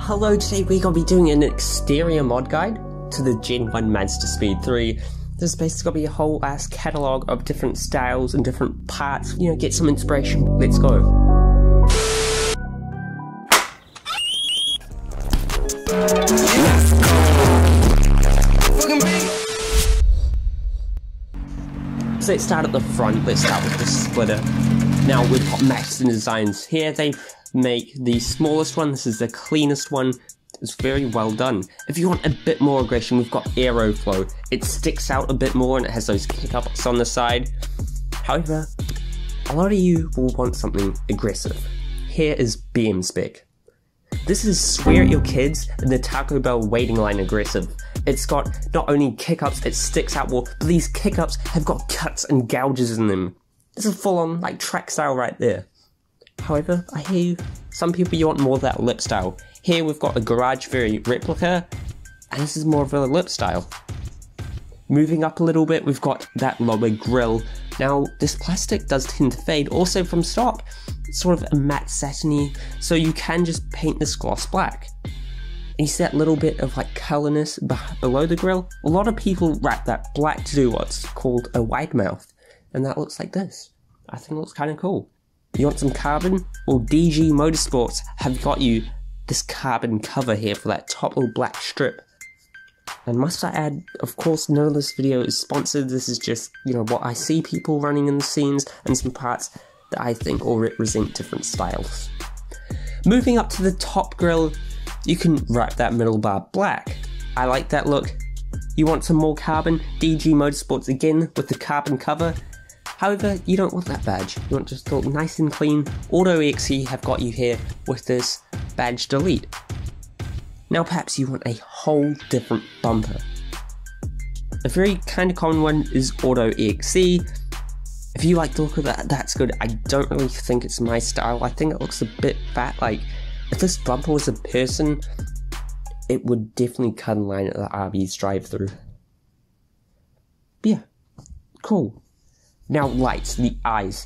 Hello, today we're going to be doing an exterior mod guide to the Gen MazdaSPEED 3. This is basically going to be a whole ass catalogue of different styles and different parts, you know, get some inspiration. Let's go. So let's start at the front. Let's start with the splitter. Now we've got Mazda designs here. They make the smallest one. This is the cleanest one. It's very well done. If you want a bit more aggression, we've got aero flow. It sticks out a bit more and it has those kick-ups on the side. However, a lot of you will want something aggressive. Here is BM spec. This is swear at your kids in the Taco Bell waiting line aggressive. It's got not only kick-ups, it sticks out more, but these kick-ups have got cuts and gouges in them. This is full-on like track style right there. However, I hear you, some people you want more of that lip style. Here we've got a garage very replica, and this is more of a lip style. Moving up a little bit, we've got that lower grille. Now, this plastic does tend to fade, also from stock. It's sort of a matte satiny, so you can just paint this gloss black. And you see that little bit of like colorness below the grille? A lot of people wrap that black to do what's called a wide mouth, and that looks like this. I think it looks kind of cool. You want some carbon? Well, DG Motorsports have got you this carbon cover here for that top little black strip. And must I add, of course, none of this video is sponsored. This is just, you know, what I see people running in the scenes and some parts that I think all represent different styles. Moving up to the top grille, you can wrap that middle bar black. I like that look. You want some more carbon? DG Motorsports again with the carbon cover. However, you don't want that badge. You want just to look nice and clean. Auto EXE have got you here with this badge delete. Now perhaps you want a whole different bumper. A very kind of common one is Auto EXE. If you like the look of that, that's good. I don't really think it's my style. I think it looks a bit fat. Like, if this bumper was a person, it would definitely cut in line at the Arby's drive-thru. Yeah, cool. Now lights, the eyes.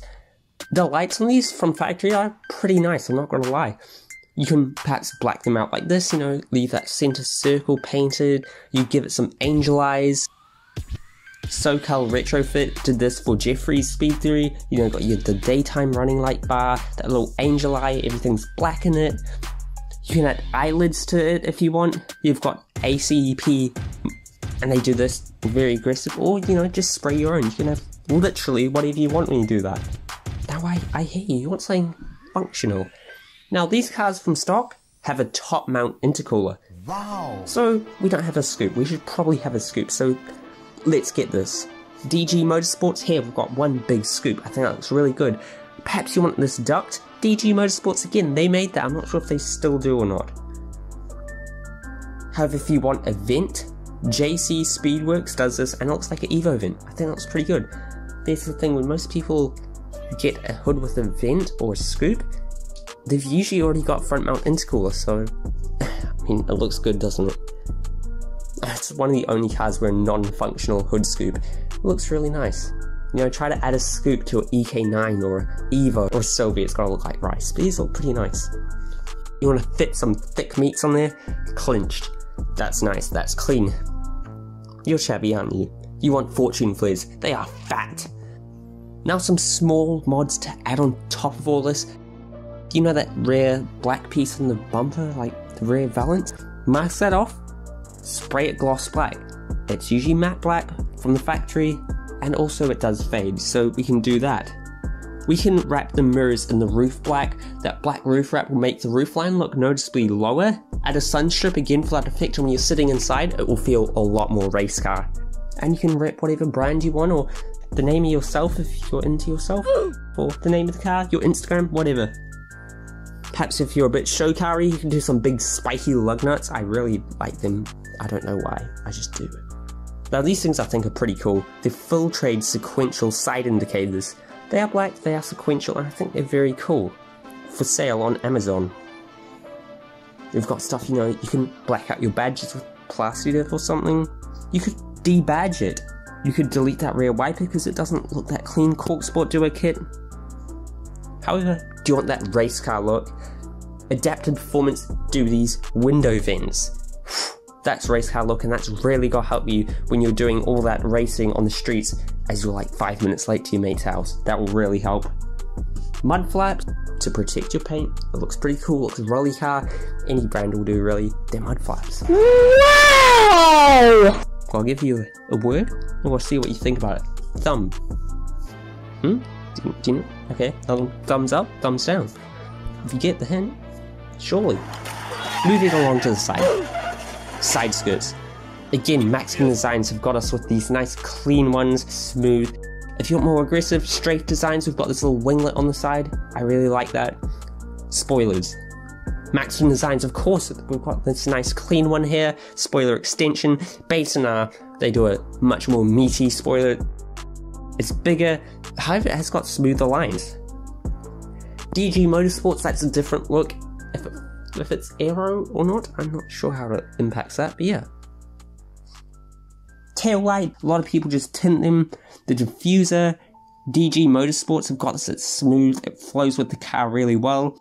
The lights on these from factory are pretty nice, I'm not gonna lie. You can perhaps black them out like this, you know, leave that center circle painted, you give it some angel eyes. SoCal Retrofit did this for Jeffrey's Speed 3, you know, got the daytime running light bar, that little angel eye, everything's black in it. You can add eyelids to it if you want. You've got ACEP, and they do this very aggressive, or, you know, just spray your own. You can have literally whatever you want when you do that. Now I hear you, you want something functional. Now these cars from stock have a top mount intercooler. Wow. So we don't have a scoop, we should probably have a scoop, so let's get this. DG Motorsports here, we've got one big scoop, I think that looks really good. Perhaps you want this duct? DG Motorsports again, they made that, I'm not sure if they still do or not. However, if you want a vent, JC Speedworks does this and it looks like an Evo vent. I think that looks pretty good. There's the thing, when most people get a hood with a vent or a scoop, they've usually already got front mount intercooler, so I mean, it looks good, doesn't it? It's one of the only cars with a non-functional hood scoop. It looks really nice. You know, try to add a scoop to an EK9 or an Evo or a Sylvia, it's gotta look like rice, but these look pretty nice. You wanna fit some thick meats on there? Clinched. That's nice, that's clean. You're shabby, aren't you? You want fortune flares, they are fat. Now some small mods to add on top of all this. You know that rare black piece on the bumper, like the rare valance? Mask that off, spray it gloss black. It's usually matte black from the factory, and also it does fade, so we can do that. We can wrap the mirrors in the roof black. That black roof wrap will make the roofline look noticeably lower. Add a sun strip again for that effect, and when you're sitting inside, it will feel a lot more race car. And you can wrap whatever brand you want, or the name of yourself if you're into yourself, or the name of the car, your Instagram, whatever. Perhaps if you're a bit show car-y, you can do some big spiky lug nuts. I really like them. I don't know why, I just do. Now these things I think are pretty cool. They're full trade sequential side indicators. They are black, they are sequential, and I think they're very cool. For sale on Amazon. We've got stuff, you know, you can black out your badges with Plastidif or something. You could debadge it. You could delete that rear wiper because it doesn't look that clean. Cork Sport Duo kit. However, do you want that race car look? Adapted Performance do these window vents. That's race car look, and that's really gonna help you when you're doing all that racing on the streets as you're like 5 minutes late to your mate's house. That will really help. Mud flaps to protect your paint. It looks pretty cool. Looks rolly car. Any brand will do really. They're mud flaps. Wow! I'll give you a word, and we'll see what you think about it. Thumb. Do you know? Okay. Thumbs up. Thumbs down. If you get the hint, surely. Moving along to the side. Side skirts. Again, Mexican designs have got us with these nice clean ones, smooth. If you want more aggressive, strafe designs, we've got this little winglet on the side. I really like that. Spoilers. Mexican designs, of course, we've got this nice clean one here. Spoiler extension. Basin they do a much more meaty spoiler. It's bigger, however it has got smoother lines. DG Motorsports, that's a different look. If it's aero or not, I'm not sure how it impacts that, but yeah. Tail light, a lot of people just tint them. The diffuser, DG Motorsports have got this, it's smooth, it flows with the car really well.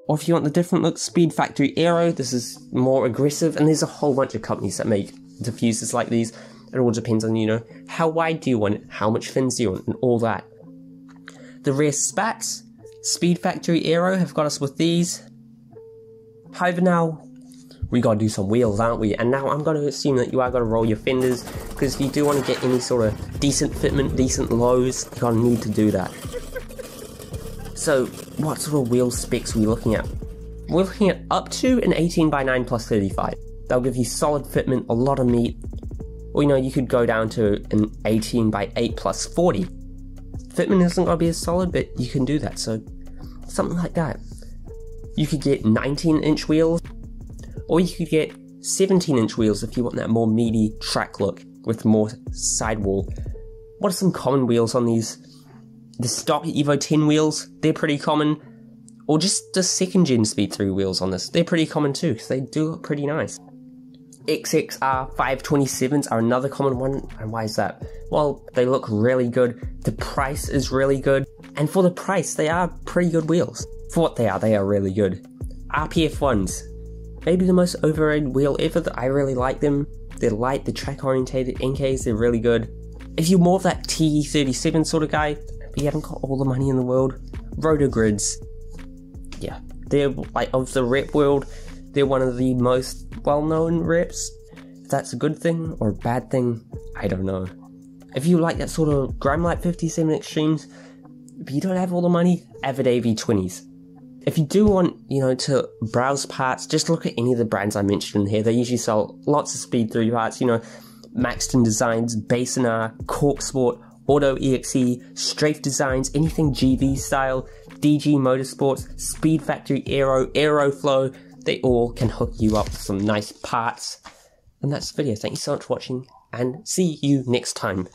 Or if you want the different look, Speed Factory Aero, this is more aggressive, and there's a whole bunch of companies that make diffusers like these. It all depends on, you know, how wide do you want it, how much fins do you want, and all that. The rear spats, Speed Factory Aero have got us with these. However, now we gotta do some wheels, aren't we? And now I'm gonna assume that you are gonna roll your fenders, because if you do want to get any sort of decent fitment, decent lows, you're gonna need to do that. So, what sort of wheel specs are we looking at? We're looking at up to an 18x9 plus 35. That'll give you solid fitment, a lot of meat. Or, you know, you could go down to an 18x8 plus 40. Fitment isn't gonna be as solid, but you can do that, so something like that. You could get 19-inch wheels, or you could get 17-inch wheels if you want that more meaty track look with more sidewall. What are some common wheels on these? The stock Evo 10 wheels, they're pretty common. Or just the second gen Speed 3 wheels on this, they're pretty common too, because they do look pretty nice. XXR 527s are another common one, and why is that? Well, they look really good, the price is really good, and for the price, they are pretty good wheels. For what they are really good. RPF ones, maybe the most overrated wheel ever. I really like them. They're light, they're track orientated, NKs, they're really good. If you're more of that TE37 sort of guy, but you haven't got all the money in the world, Rotogrids. Yeah, they're like, of the rep world, they're one of the most well-known reps. If that's a good thing or a bad thing, I don't know. If you like that sort of grime light 57 extremes, but you don't have all the money, Avid AV20s. If you do want, you know, to browse parts, just look at any of the brands I mentioned in here. They usually sell lots of Speed 3 parts, you know, Maxton Designs, Basin R, Cork Sport, Auto EXE, Strafe Designs, anything GV style, DG Motorsports, Speed Factory Aero, Aeroflow, they all can hook you up with some nice parts. And that's the video. Thank you so much for watching, and see you next time.